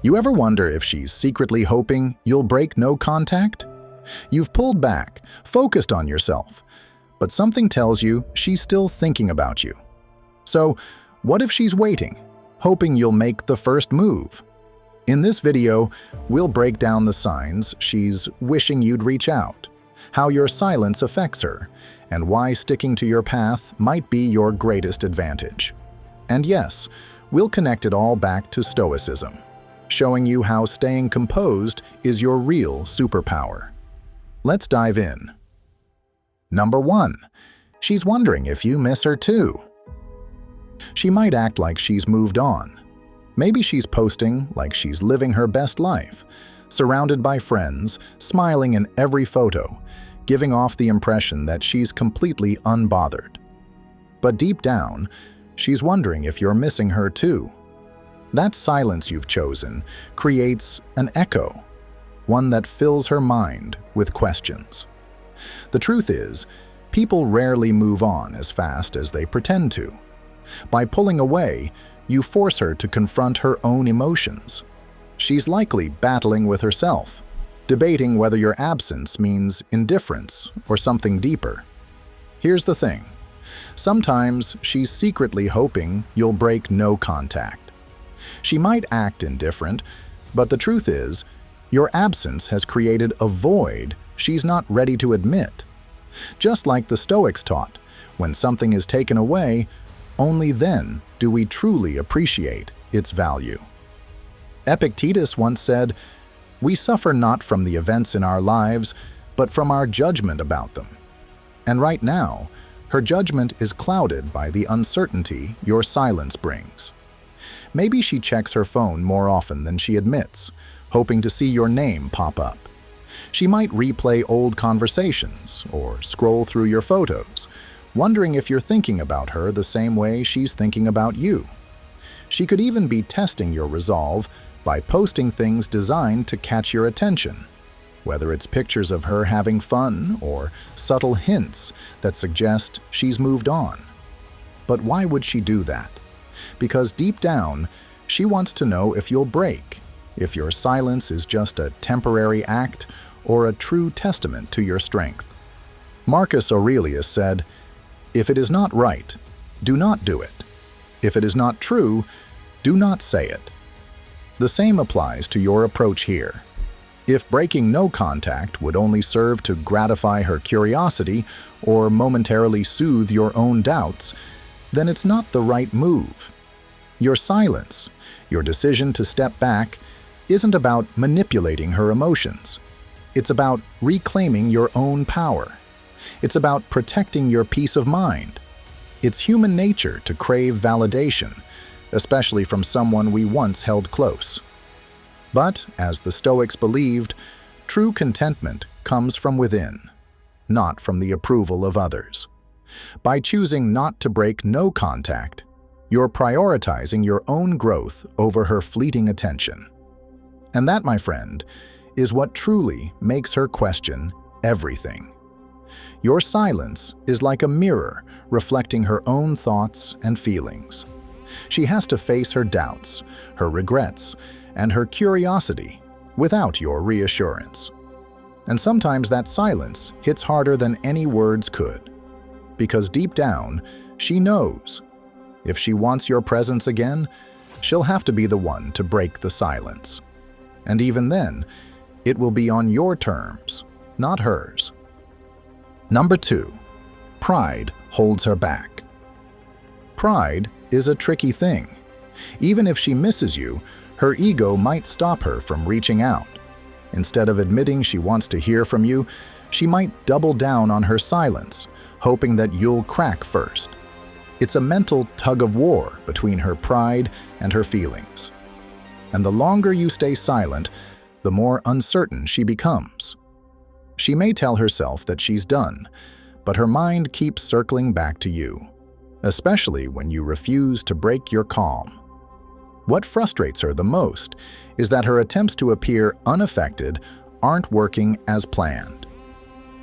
You ever wonder if she's secretly hoping you'll break no contact? You've pulled back, focused on yourself, but something tells you she's still thinking about you. So, what if she's waiting, hoping you'll make the first move? In this video, we'll break down the signs she's wishing you'd reach out, how your silence affects her, and why sticking to your path might be your greatest advantage. And yes, we'll connect it all back to Stoicism, showing you how staying composed is your real superpower. Let's dive in. Number 1. She's wondering if you miss her too. She might act like she's moved on. Maybe she's posting like she's living her best life, surrounded by friends, smiling in every photo, giving off the impression that she's completely unbothered. But deep down, she's wondering if you're missing her too. That silence you've chosen creates an echo, one that fills her mind with questions. The truth is, people rarely move on as fast as they pretend to. By pulling away, you force her to confront her own emotions. She's likely battling with herself, debating whether your absence means indifference or something deeper. Here's the thing. Sometimes she's secretly hoping you'll break no contact. She might act indifferent, but the truth is, your absence has created a void she's not ready to admit. Just like the Stoics taught, when something is taken away, only then do we truly appreciate its value. Epictetus once said, "We suffer not from the events in our lives, but from our judgment about them." And right now, her judgment is clouded by the uncertainty your silence brings. Maybe she checks her phone more often than she admits, hoping to see your name pop up. She might replay old conversations or scroll through your photos, wondering if you're thinking about her the same way she's thinking about you. She could even be testing your resolve by posting things designed to catch your attention, whether it's pictures of her having fun or subtle hints that suggest she's moved on. But why would she do that? Because deep down, she wants to know if you'll break, if your silence is just a temporary act or a true testament to your strength. Marcus Aurelius said, "If it is not right, do not do it. If it is not true, do not say it." The same applies to your approach here. If breaking no contact would only serve to gratify her curiosity or momentarily soothe your own doubts, then it's not the right move. Your silence, your decision to step back, isn't about manipulating her emotions. It's about reclaiming your own power. It's about protecting your peace of mind. It's human nature to crave validation, especially from someone we once held close. But, as the Stoics believed, true contentment comes from within, not from the approval of others. By choosing not to break no contact, you're prioritizing your own growth over her fleeting attention. And that, my friend, is what truly makes her question everything. Your silence is like a mirror reflecting her own thoughts and feelings. She has to face her doubts, her regrets, and her curiosity without your reassurance. And sometimes that silence hits harder than any words could. Because deep down, she knows. If she wants your presence again, she'll have to be the one to break the silence. And even then, it will be on your terms, not hers. Number 2. Pride holds her back. Pride is a tricky thing. Even if she misses you, her ego might stop her from reaching out. Instead of admitting she wants to hear from you, she might double down on her silence, hoping that you'll crack first. It's a mental tug-of-war between her pride and her feelings. And the longer you stay silent, the more uncertain she becomes. She may tell herself that she's done, but her mind keeps circling back to you, especially when you refuse to break your calm. What frustrates her the most is that her attempts to appear unaffected aren't working as planned.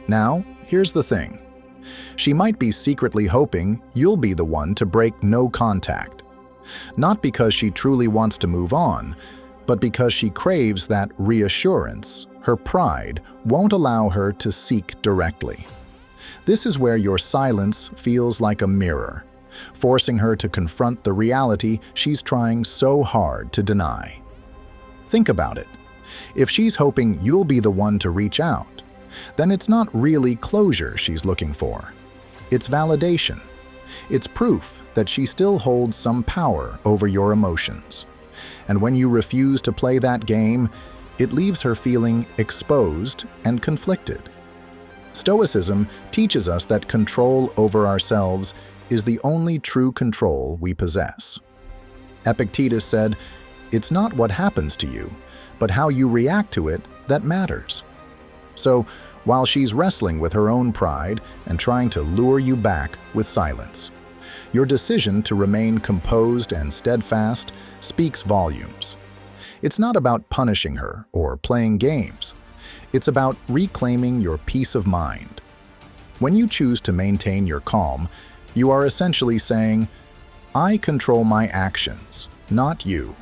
Now, here's the thing. She might be secretly hoping you'll be the one to break no contact. Not because she truly wants to move on, But because she craves that reassurance, her pride won't allow her to seek directly. This is where your silence feels like a mirror, forcing her to confront the reality she's trying so hard to deny. Think about it. If she's hoping you'll be the one to reach out, then it's not really closure she's looking for. It's validation. It's proof that she still holds some power over your emotions. And when you refuse to play that game, it leaves her feeling exposed and conflicted. Stoicism teaches us that control over ourselves is the only true control we possess. Epictetus said, "It's not what happens to you, but how you react to it that matters." So, while she's wrestling with her own pride and trying to lure you back with silence, your decision to remain composed and steadfast speaks volumes. It's not about punishing her or playing games. It's about reclaiming your peace of mind. When you choose to maintain your calm, you are essentially saying, "I control my actions, not you.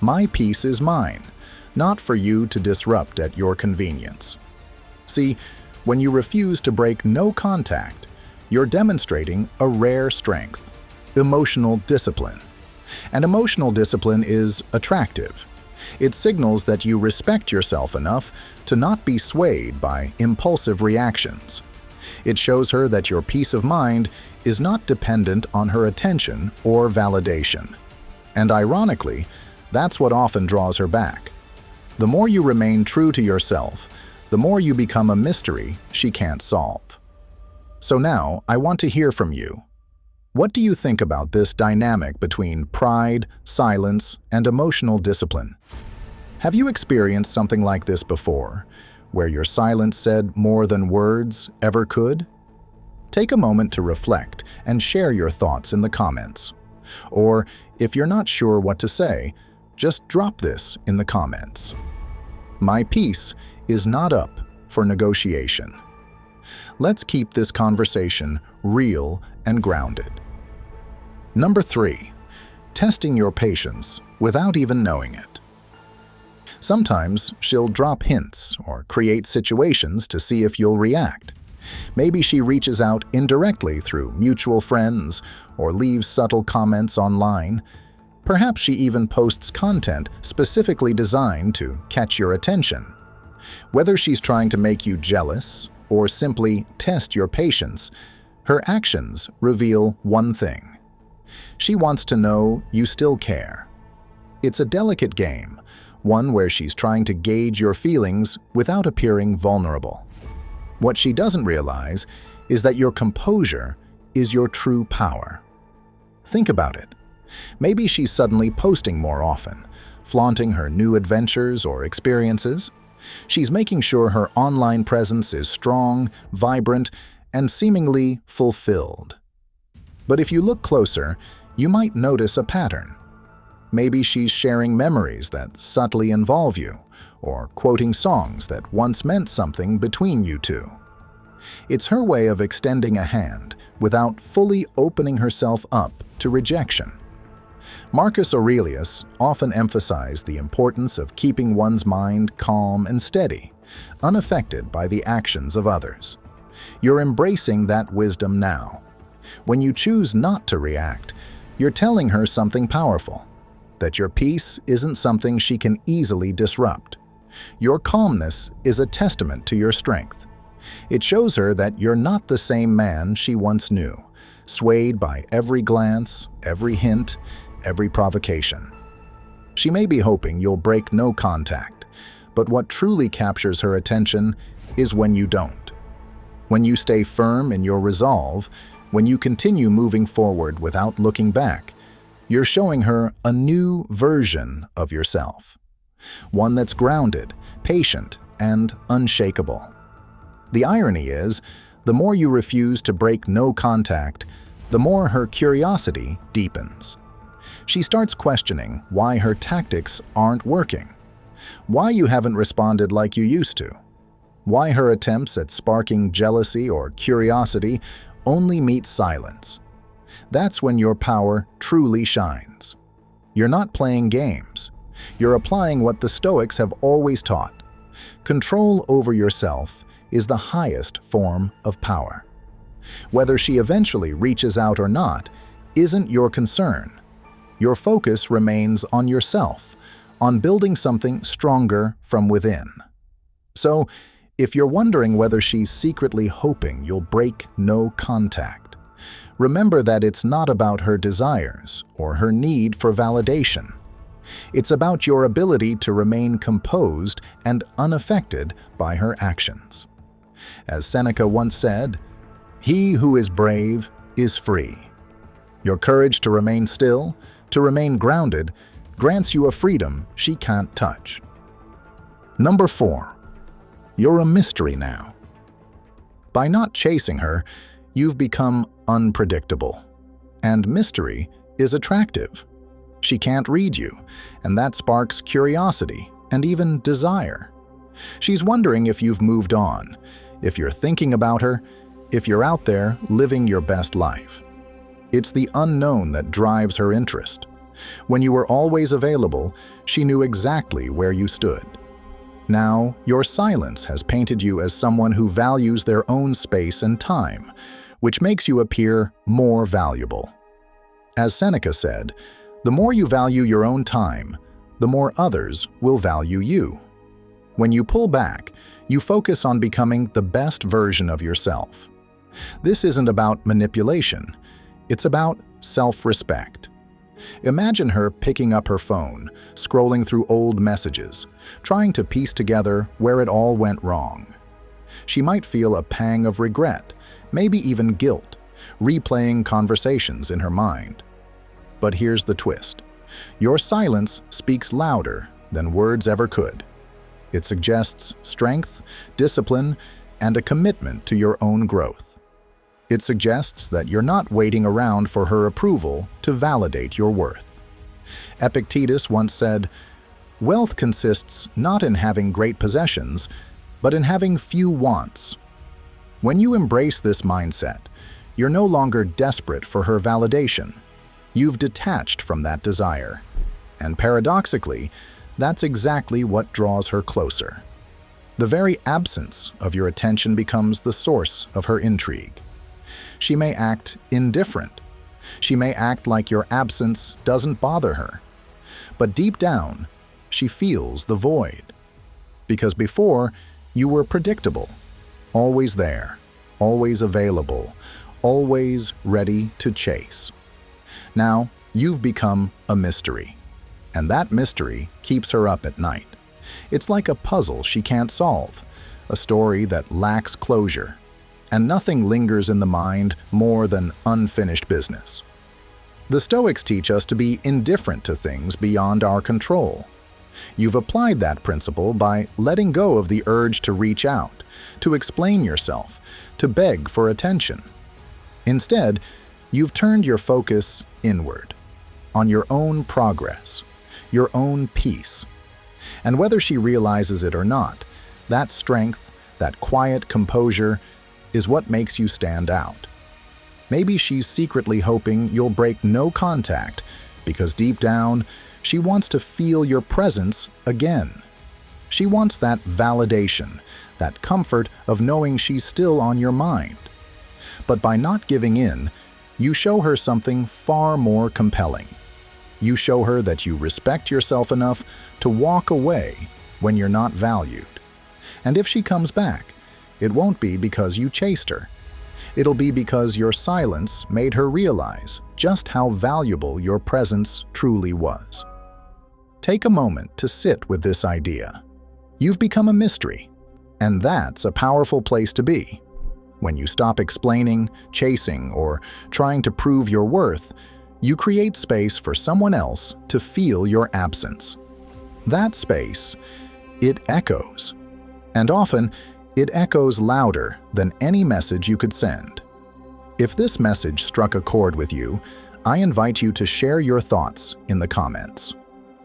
My peace is mine, not for you to disrupt at your convenience." See, when you refuse to break no contact, you're demonstrating a rare strength, emotional discipline. And emotional discipline is attractive. It signals that you respect yourself enough to not be swayed by impulsive reactions. It shows her that your peace of mind is not dependent on her attention or validation. And ironically, that's what often draws her back. The more you remain true to yourself, the more you become a mystery she can't solve. So now, I want to hear from you. What do you think about this dynamic between pride, silence, and emotional discipline? Have you experienced something like this before, where your silence said more than words ever could? Take a moment to reflect and share your thoughts in the comments. Or, if you're not sure what to say, just drop this in the comments. My peace is not up for negotiation. Let's keep this conversation real and grounded. Number 3, testing your patience without even knowing it. Sometimes she'll drop hints or create situations to see if you'll react. Maybe she reaches out indirectly through mutual friends or leaves subtle comments online. Perhaps she even posts content specifically designed to catch your attention. Whether she's trying to make you jealous or simply test your patience, her actions reveal one thing. She wants to know you still care. It's a delicate game, one where she's trying to gauge your feelings without appearing vulnerable. What she doesn't realize is that your composure is your true power. Think about it. Maybe she's suddenly posting more often, flaunting her new adventures or experiences. She's making sure her online presence is strong, vibrant, and seemingly fulfilled. But if you look closer, you might notice a pattern. Maybe she's sharing memories that subtly involve you, or quoting songs that once meant something between you two. It's her way of extending a hand without fully opening herself up to rejection. Marcus Aurelius often emphasized the importance of keeping one's mind calm and steady, unaffected by the actions of others. You're embracing that wisdom now. When you choose not to react, you're telling her something powerful, that your peace isn't something she can easily disrupt. Your calmness is a testament to your strength. It shows her that you're not the same man she once knew, swayed by every glance, every hint, every provocation. She may be hoping you'll break no contact, but what truly captures her attention is when you don't. When you stay firm in your resolve, when you continue moving forward without looking back, you're showing her a new version of yourself. One that's grounded, patient, and unshakable. The irony is, the more you refuse to break no contact, the more her curiosity deepens. She starts questioning why her tactics aren't working, why you haven't responded like you used to, why her attempts at sparking jealousy or curiosity only meet silence. That's when your power truly shines. You're not playing games. You're applying what the Stoics have always taught. Control over yourself is the highest form of power. Whether she eventually reaches out or not isn't your concern. Your focus remains on yourself, on building something stronger from within. So, if you're wondering whether she's secretly hoping you'll break no contact, remember that it's not about her desires or her need for validation. It's about your ability to remain composed and unaffected by her actions. As Seneca once said, "He who is brave is free." Your courage to remain still, to remain grounded, grants you a freedom she can't touch. Number 4. You're a mystery now. By not chasing her, you've become unpredictable. And mystery is attractive. She can't read you, and that sparks curiosity and even desire. She's wondering if you've moved on, if you're thinking about her, if you're out there living your best life. It's the unknown that drives her interest. When you were always available, she knew exactly where you stood. Now, your silence has painted you as someone who values their own space and time, which makes you appear more valuable. As Seneca said, the more you value your own time, the more others will value you. When you pull back, you focus on becoming the best version of yourself. This isn't about manipulation, it's about self-respect. Imagine her picking up her phone, scrolling through old messages, trying to piece together where it all went wrong. She might feel a pang of regret, maybe even guilt, replaying conversations in her mind. But here's the twist. Your silence speaks louder than words ever could. It suggests strength, discipline, and a commitment to your own growth. It suggests that you're not waiting around for her approval to validate your worth. Epictetus once said, "Wealth consists not in having great possessions, but in having few wants." When you embrace this mindset, you're no longer desperate for her validation. You've detached from that desire. And paradoxically, that's exactly what draws her closer. The very absence of your attention becomes the source of her intrigue. She may act indifferent. She may act like your absence doesn't bother her. But deep down, she feels the void. Because before, you were predictable, always there, always available, always ready to chase. Now, you've become a mystery. And that mystery keeps her up at night. It's like a puzzle she can't solve, a story that lacks closure. And nothing lingers in the mind more than unfinished business. The Stoics teach us to be indifferent to things beyond our control. You've applied that principle by letting go of the urge to reach out, to explain yourself, to beg for attention. Instead, you've turned your focus inward, on your own progress, your own peace. And whether she realizes it or not, that strength, that quiet composure, is what makes you stand out. Maybe she's secretly hoping you'll break no contact because deep down, she wants to feel your presence again. She wants that validation, that comfort of knowing she's still on your mind. But by not giving in, you show her something far more compelling. You show her that you respect yourself enough to walk away when you're not valued. And if she comes back, it won't be because you chased her. It'll be because your silence made her realize just how valuable your presence truly was. Take a moment to sit with this idea. You've become a mystery, and that's a powerful place to be. When you stop explaining, chasing, or trying to prove your worth, you create space for someone else to feel your absence. That space, it echoes. And often, it echoes louder than any message you could send. If this message struck a chord with you, I invite you to share your thoughts in the comments.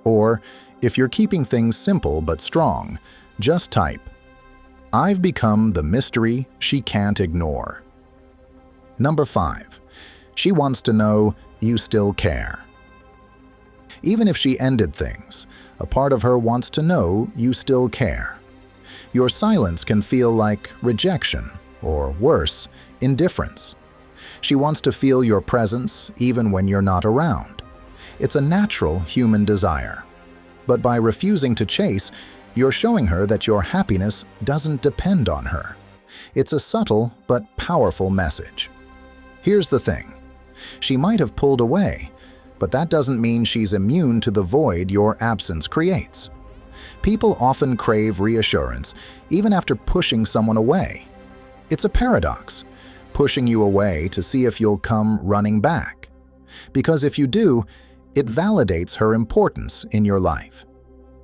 Or, if you're keeping things simple but strong, just type, "I've become the mystery she can't ignore." Number 5. She wants to know you still care. Even if she ended things, A part of her wants to know you still care. Your silence can feel like rejection, or worse, indifference. She wants to feel your presence even when you're not around. It's a natural human desire. But by refusing to chase, you're showing her that your happiness doesn't depend on her. It's a subtle but powerful message. Here's the thing. She might have pulled away, but that doesn't mean she's immune to the void your absence creates. People often crave reassurance, even after pushing someone away. It's a paradox, pushing you away to see if you'll come running back. Because if you do, it validates her importance in your life.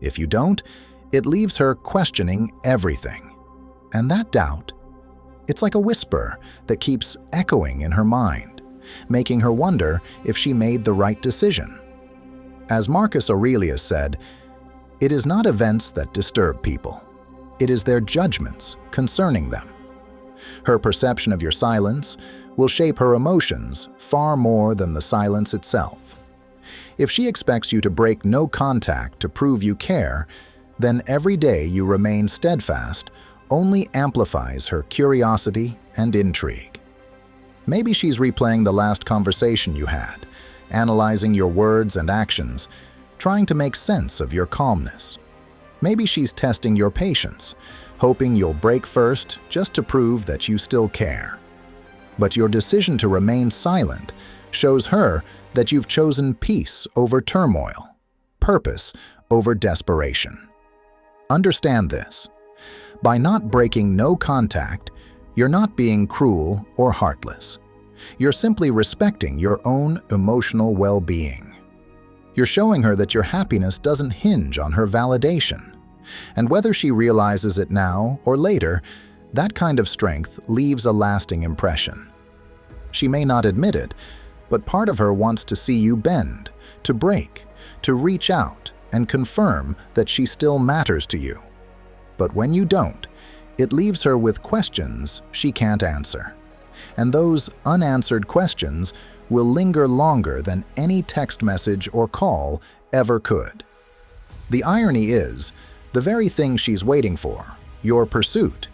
If you don't, it leaves her questioning everything. And that doubt, it's like a whisper that keeps echoing in her mind, making her wonder if she made the right decision. As Marcus Aurelius said, it is not events that disturb people. It is their judgments concerning them. Her perception of your silence will shape her emotions far more than the silence itself. If she expects you to break no contact to prove you care, then every day you remain steadfast only amplifies her curiosity and intrigue. Maybe she's replaying the last conversation you had, analyzing your words and actions, trying to make sense of your calmness. Maybe she's testing your patience, hoping you'll break first just to prove that you still care. But your decision to remain silent shows her that you've chosen peace over turmoil, purpose over desperation. Understand this. By not breaking no contact, you're not being cruel or heartless. You're simply respecting your own emotional well-being. You're showing her that your happiness doesn't hinge on her validation. And whether she realizes it now or later, that kind of strength leaves a lasting impression. She may not admit it, but part of her wants to see you bend, to break, to reach out and confirm that she still matters to you. But when you don't, it leaves her with questions she can't answer. And those unanswered questions will linger longer than any text message or call ever could. The irony is, the very thing she's waiting for, your pursuit,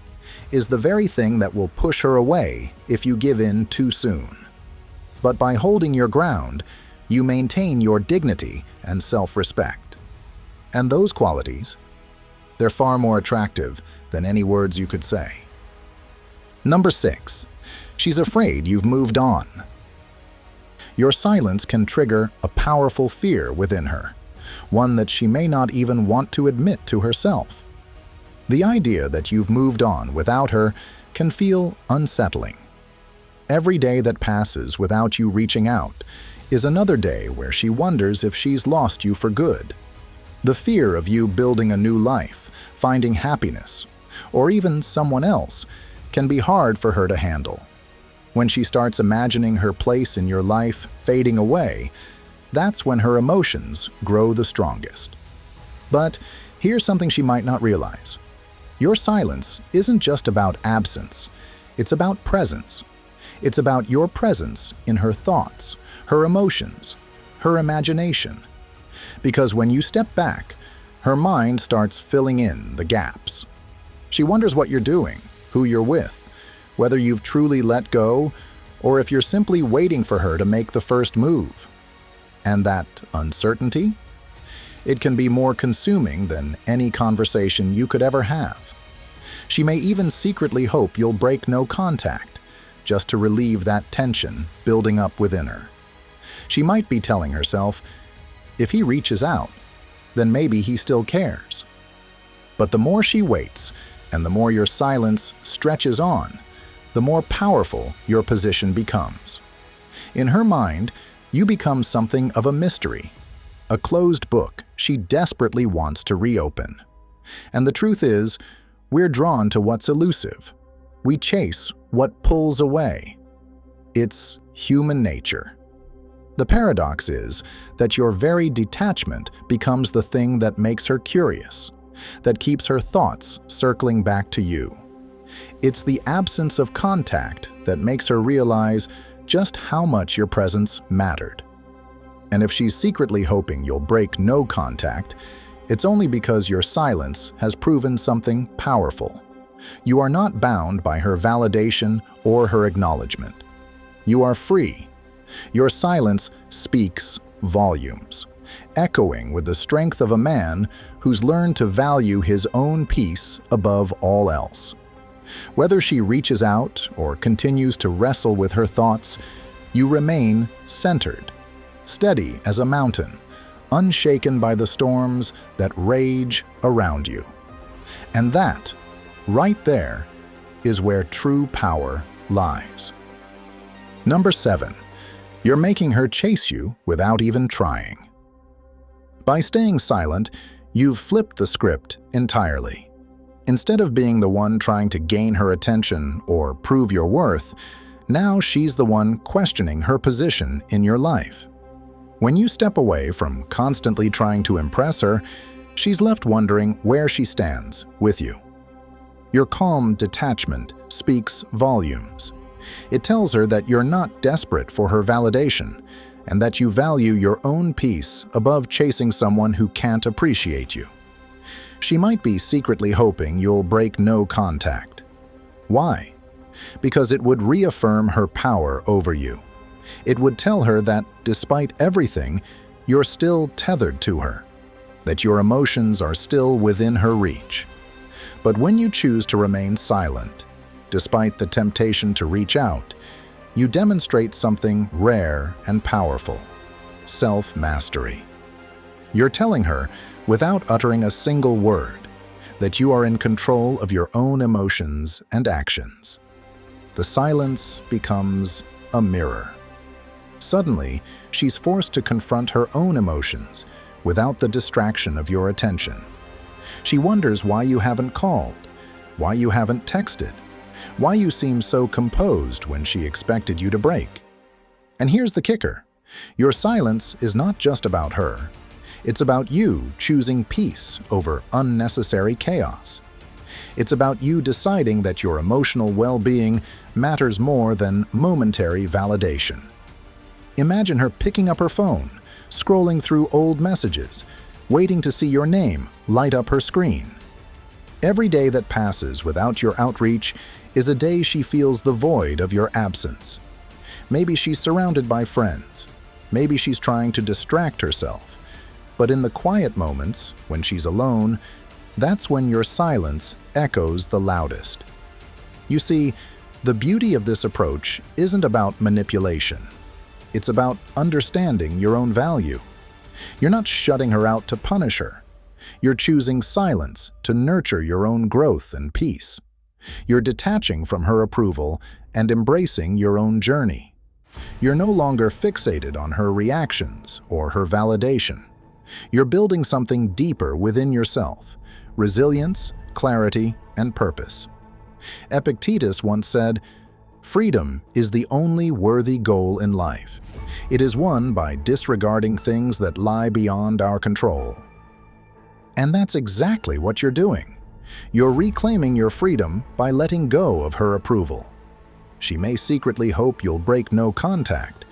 is the very thing that will push her away if you give in too soon. But by holding your ground, you maintain your dignity and self-respect. And those qualities, they're far more attractive than any words you could say. Number 6. She's afraid you've moved on. Your silence can trigger a powerful fear within her, one that she may not even want to admit to herself. The idea that you've moved on without her can feel unsettling. Every day that passes without you reaching out is another day where she wonders if she's lost you for good. The fear of you building a new life, finding happiness, or even someone else can be hard for her to handle. When she starts imagining her place in your life fading away, that's when her emotions grow the strongest. But here's something she might not realize. Your silence isn't just about absence, it's about presence. It's about your presence in her thoughts, her emotions, her imagination. Because when you step back, her mind starts filling in the gaps. She wonders what you're doing, who you're with, whether you've truly let go, or if you're simply waiting for her to make the first move. And that uncertainty? It can be more consuming than any conversation you could ever have. She may even secretly hope you'll break no contact, just to relieve that tension building up within her. She might be telling herself, if he reaches out, then maybe he still cares. But the more she waits, and the more your silence stretches on, the more powerful your position becomes. In her mind, you become something of a mystery, a closed book she desperately wants to reopen. And the truth is, we're drawn to what's elusive. We chase what pulls away. It's human nature. The paradox is that your very detachment becomes the thing that makes her curious, that keeps her thoughts circling back to you. It's the absence of contact that makes her realize just how much your presence mattered. And if she's secretly hoping you'll break no contact, It's only because your silence has proven something powerful. You are not bound by her validation or her acknowledgement. You are free. Your silence speaks volumes, echoing with the strength of a man who's learned to value his own peace above all else. Whether she reaches out or continues to wrestle with her thoughts, you remain centered, steady as a mountain, unshaken by the storms that rage around you. And that, right there, is where true power lies. Number 7. You're making her chase you without even trying. By staying silent, you've flipped the script entirely. Instead of being the one trying to gain her attention or prove your worth, now she's the one questioning her position in your life. When you step away from constantly trying to impress her, she's left wondering where she stands with you. Your calm detachment speaks volumes. It tells her that you're not desperate for her validation and that you value your own peace above chasing someone who can't appreciate you. She might be secretly hoping you'll break no contact. Why? Because it would reaffirm her power over you. It would tell her that, despite everything, you're still tethered to her, that your emotions are still within her reach. But when you choose to remain silent, despite the temptation to reach out, you demonstrate something rare and powerful: self-mastery. You're telling her, without uttering a single word, that you are in control of your own emotions and actions. The silence becomes a mirror. Suddenly, she's forced to confront her own emotions without the distraction of your attention. She wonders why you haven't called, why you haven't texted, why you seem so composed when she expected you to break. And here's the kicker: your silence is not just about her. It's about you choosing peace over unnecessary chaos. It's about you deciding that your emotional well-being matters more than momentary validation. Imagine her picking up her phone, scrolling through old messages, waiting to see your name light up her screen. Every day that passes without your outreach is a day she feels the void of your absence. Maybe she's surrounded by friends. Maybe she's trying to distract herself. But in the quiet moments, when she's alone, that's when your silence echoes the loudest. You see, the beauty of this approach isn't about manipulation. It's about understanding your own value. You're not shutting her out to punish her. You're choosing silence to nurture your own growth and peace. You're detaching from her approval and embracing your own journey. You're no longer fixated on her reactions or her validation. You're building something deeper within yourself: resilience, clarity, and purpose. Epictetus once said, "Freedom is the only worthy goal in life. It is won by disregarding things that lie beyond our control." And that's exactly what you're doing. You're reclaiming your freedom by letting go of her approval. She may secretly hope you'll break no contact,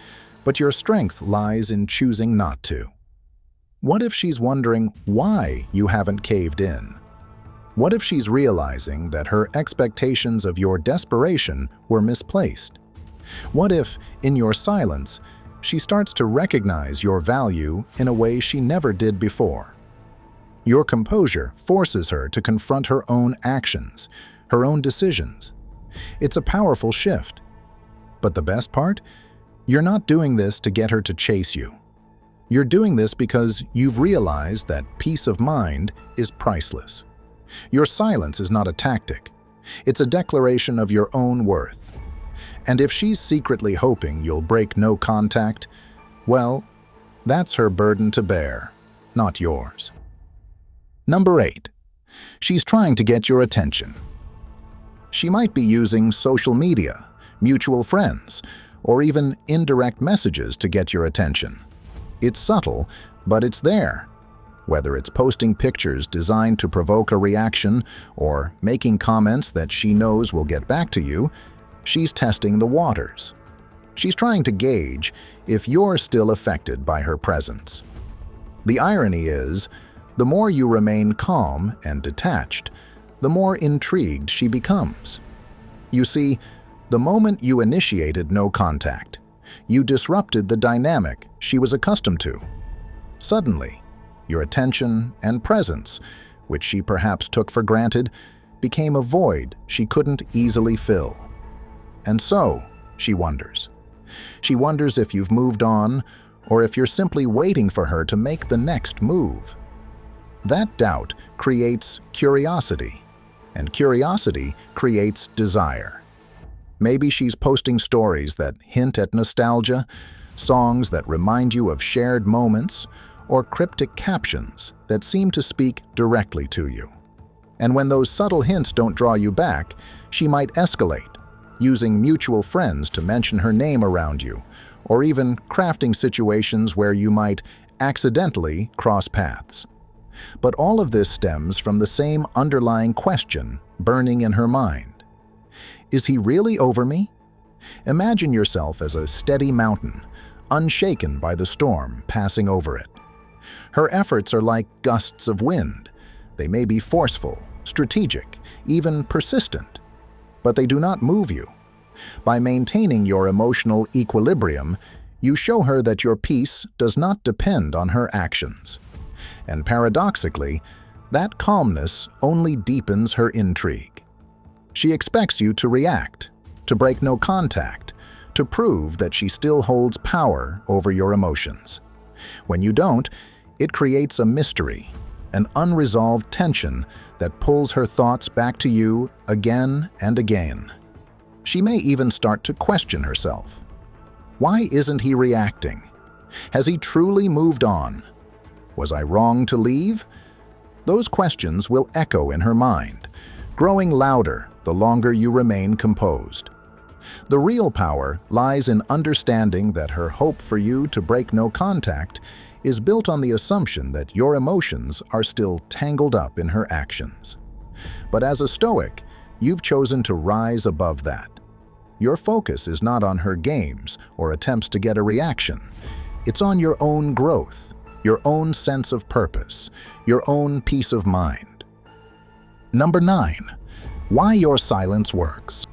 but your strength lies in choosing not to. What if she's wondering why you haven't caved in? What if she's realizing that her expectations of your desperation were misplaced? What if, in your silence, she starts to recognize your value in a way she never did before? Your composure forces her to confront her own actions, her own decisions. It's a powerful shift. But the best part? You're not doing this to get her to chase you. You're doing this because you've realized that peace of mind is priceless. Your silence is not a tactic. It's a declaration of your own worth. And if she's secretly hoping you'll break no contact, well, that's her burden to bear, not yours. Number 8. She's trying to get your attention. She might be using social media, mutual friends, or even indirect messages to get your attention. It's subtle, but it's there. Whether it's posting pictures designed to provoke a reaction or making comments that she knows will get back to you, she's testing the waters. She's trying to gauge if you're still affected by her presence. The irony is, The more you remain calm and detached, the more intrigued she becomes. You see, the moment you initiated no contact, you disrupted the dynamic she was accustomed to. Suddenly, your attention and presence, which she perhaps took for granted, became a void she couldn't easily fill. And so, she wonders. She wonders if you've moved on, or if you're simply waiting for her to make the next move. That doubt creates curiosity, and curiosity creates desire. Maybe she's posting stories that hint at nostalgia, songs that remind you of shared moments, or cryptic captions that seem to speak directly to you. And when those subtle hints don't draw you back, she might escalate, using mutual friends to mention her name around you, or even crafting situations where you might accidentally cross paths. But all of this stems from the same underlying question burning in her mind. Is he really over me? Imagine yourself as a steady mountain, unshaken by the storm passing over it. Her efforts are like gusts of wind. They may be forceful, strategic, even persistent, but they do not move you. By maintaining your emotional equilibrium, you show her that your peace does not depend on her actions. And paradoxically, that calmness only deepens her intrigue. She expects you to react, to break no contact, to prove that she still holds power over your emotions. When you don't, it creates a mystery, an unresolved tension that pulls her thoughts back to you again and again. She may even start to question herself. Why isn't he reacting? Has he truly moved on? Was I wrong to leave? Those questions will echo in her mind, growing louder the longer you remain composed. The real power lies in understanding that her hope for you to break no contact is built on the assumption that your emotions are still tangled up in her actions. But as a Stoic, you've chosen to rise above that. Your focus is not on her games or attempts to get a reaction. It's on your own growth, your own sense of purpose, your own peace of mind. Number 9. Why your silence works.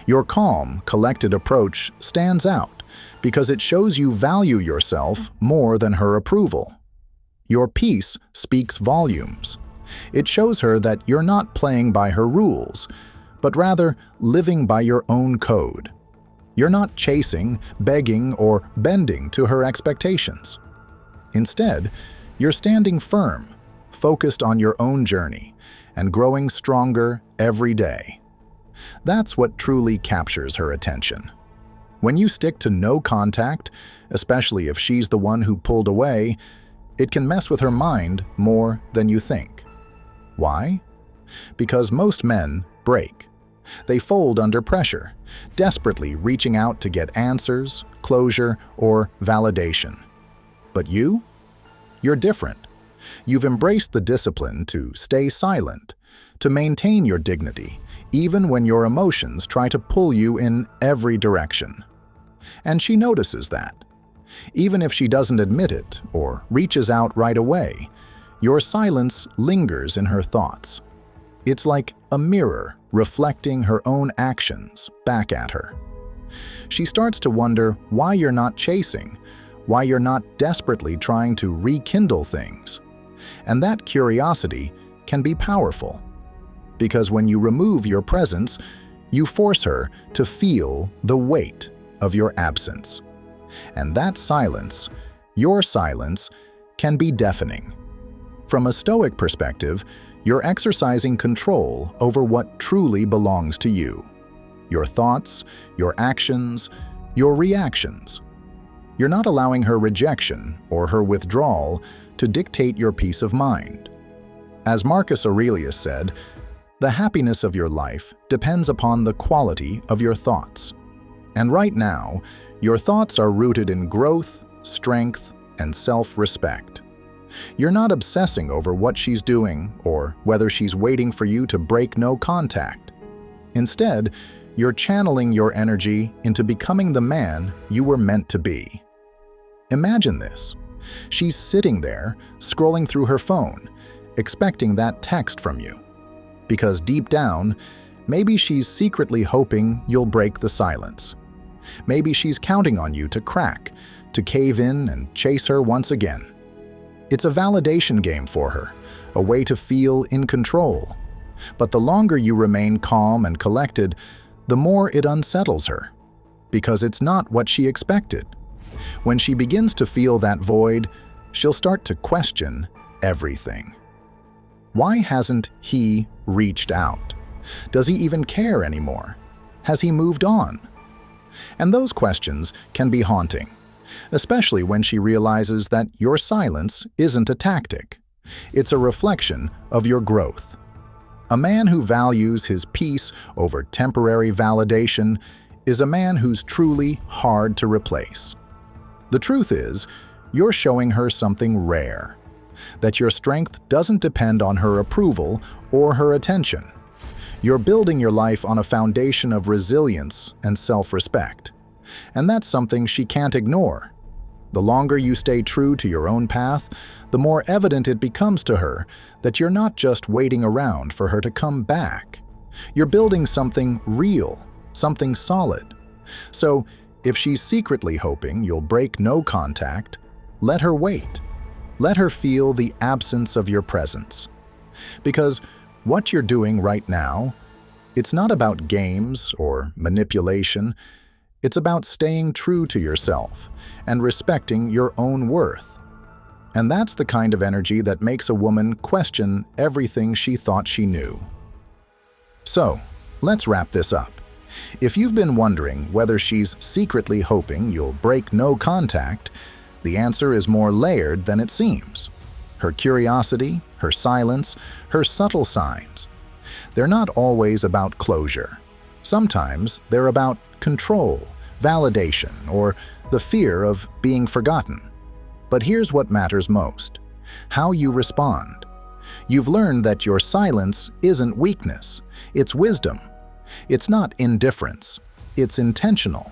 Your calm, collected approach stands out because it shows you value yourself more than her approval. Your peace speaks volumes. It shows her that you're not playing by her rules, but rather living by your own code. You're not chasing, begging, or bending to her expectations. Instead, you're standing firm, focused on your own journey, and growing stronger every day. That's what truly captures her attention. When you stick to no contact, especially if she's the one who pulled away, it can mess with her mind more than you think. Why? Because most men break. They fold under pressure, desperately reaching out to get answers, closure, or validation. But you're different. You've embraced the discipline to stay silent, to maintain your dignity, even when your emotions try to pull you in every direction. And she notices that. Even if she doesn't admit it or reaches out right away, your silence lingers in her thoughts. It's like a mirror reflecting her own actions back at her. She starts to wonder why you're not chasing, why you're not desperately trying to rekindle things. And that curiosity can be powerful, because when you remove your presence, you force her to feel the weight of your absence. And that silence, your silence, can be deafening. From a Stoic perspective, you're exercising control over what truly belongs to you. Your thoughts, your actions, your reactions. You're not allowing her rejection or her withdrawal to dictate your peace of mind. As Marcus Aurelius said, the happiness of your life depends upon the quality of your thoughts. And right now, your thoughts are rooted in growth, strength, and self-respect. You're not obsessing over what she's doing or whether she's waiting for you to break no contact. Instead, you're channeling your energy into becoming the man you were meant to be. Imagine this. She's sitting there, scrolling through her phone, expecting that text from you. Because deep down, maybe she's secretly hoping you'll break the silence. Maybe she's counting on you to crack, to cave in and chase her once again. It's a validation game for her, a way to feel in control. But the longer you remain calm and collected, the more it unsettles her, because it's not what she expected. When she begins to feel that void, she'll start to question everything. Why hasn't he reached out? Does he even care anymore? Has he moved on? And those questions can be haunting, especially when she realizes that your silence isn't a tactic. It's a reflection of your growth. A man who values his peace over temporary validation is a man who's truly hard to replace. The truth is, you're showing her something rare, that your strength doesn't depend on her approval or her attention. You're building your life on a foundation of resilience and self-respect. And that's something she can't ignore. The longer you stay true to your own path, the more evident it becomes to her that you're not just waiting around for her to come back. You're building something real, something solid. So, if she's secretly hoping you'll break no contact, let her wait. Let her feel the absence of your presence. Because what you're doing right now, it's not about games or manipulation. It's about staying true to yourself and respecting your own worth. And that's the kind of energy that makes a woman question everything she thought she knew. So, let's wrap this up. If you've been wondering whether she's secretly hoping you'll break no contact, the answer is more layered than it seems. Her curiosity, her silence, her subtle signs. They're not always about closure. Sometimes they're about control, validation, or the fear of being forgotten. But here's what matters most: how you respond. You've learned that your silence isn't weakness, it's wisdom. It's not indifference, it's intentional.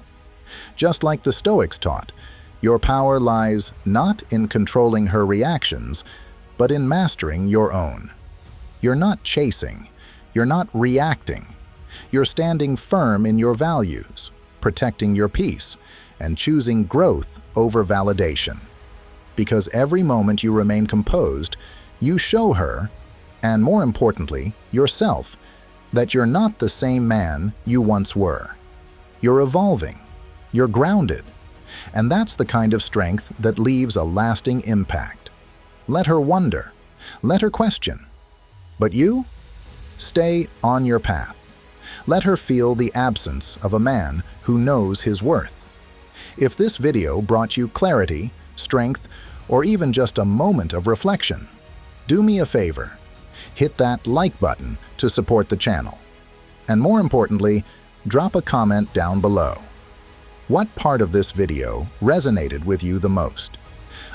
Just like the Stoics taught, your power lies not in controlling her reactions, but in mastering your own. You're not chasing, you're not reacting. You're standing firm in your values, protecting your peace, and choosing growth over validation. Because every moment you remain composed, you show her, and more importantly, yourself, that you're not the same man you once were. You're evolving, you're grounded, and that's the kind of strength that leaves a lasting impact. Let her wonder, let her question. But you? Stay on your path. Let her feel the absence of a man who knows his worth. If this video brought you clarity, strength, or even just a moment of reflection, do me a favor. Hit that like button to support the channel. And more importantly, drop a comment down below. What part of this video resonated with you the most?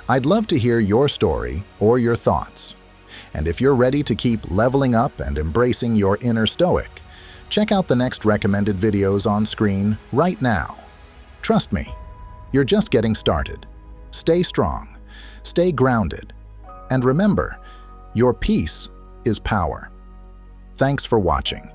I'd love to hear your story or your thoughts. And if you're ready to keep leveling up and embracing your inner Stoic, check out the next recommended videos on screen right now. Trust me, you're just getting started. Stay strong, stay grounded, and remember, your peace is power. Thanks for watching.